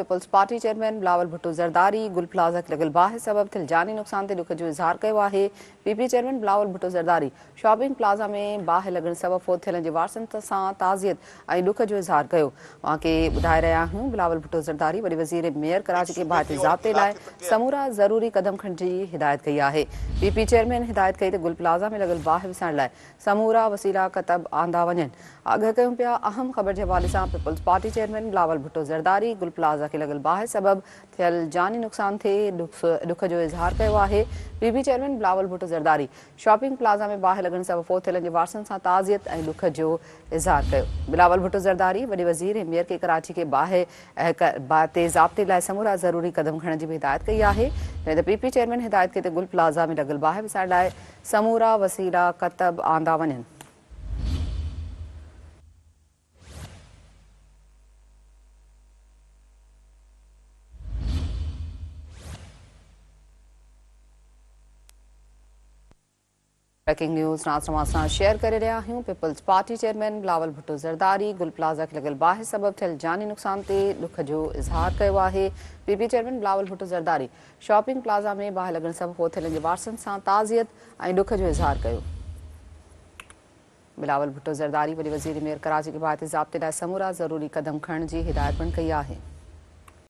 Peoples Party chairman Bilawal Bhutto Zardari Gul Plaza के लगल बाहि सबब थियल जानी नुक़सान ते ॾुख जो इज़हार कयो आहे। PP chairman Bilawal Bhutto Zardari shopping plaza में बाहि लॻण सबब फोत थियल जे वारसनि सां ताज़ियत ऐं ॾुख जो इज़हार कयो। वांके ॿुधाए रहिया आहियूं बिलावल भुट्टो ज़रदारी वॾे वज़ीर मेयर कराची के बाहि ते ज़ाब्ते लाइ समूरा ज़रूरी कदम खणण जी हिदायत कई आहे। पीपी चेयरमैन हिदायत कई त गुल प्लाज़ा में लॻल बाहि विसाइण लाइ समूरा वसीला कतब आंदा वञनि। आगाह कयूं पिया अहम ख़बर जे हवाले सां Peoples Party chairman Bilawal Bhutto Zardari Gul Plaza के लगल बाहि सबब थियल जानी नुक़सान थे ॾुख जो इज़हार कयो आहे। PP chairman Bilawal Bhutto Zardari shopping plaza में बाहि लॻण सबब फोत थियल जे वारसनि सां ताज़ियत ऐं ॾुख जो इज़हार कयो। बिलावल भुट्टो ज़रदारी वॾे वज़ीर ऐं मेयर के कराची के बाहि ते ज़ाब्ते लाइ समूरा ज़रूरी कदम खणण जी बि हिदायत कई आहे। पीपी चेयरमैन हिदायत कई त गुल प्लाज़ा में लॻल बाहि विसाइण लाइ समूरा वसीला कतब आंदा वञनि। ब्रेकिंग न्यूज़ नाज़रीन सां शेयर करे रहिया आहियूं। Peoples Party chairman Bilawal Bhutto Zardari Gul Plaza के लॻल बाहि सबब थियल जानी नुक़सान ते ॾुख जो इज़हार कयो आहे। PP chairman Bilawal Bhutto Zardari shopping plaza में बाहि लॻण सबब फोत थियल जे वारसनि सां ताज़ियत ऐं ॾुख जो इज़हार कयो। बिलावल भुट्टो ज़रदारी वॾे वज़ीर मेयर कराची के बाहि ते ज़ाब्ते लाइ समूरा ज़रूरी कदम खणण जी हिदायत पिणु कई आहे।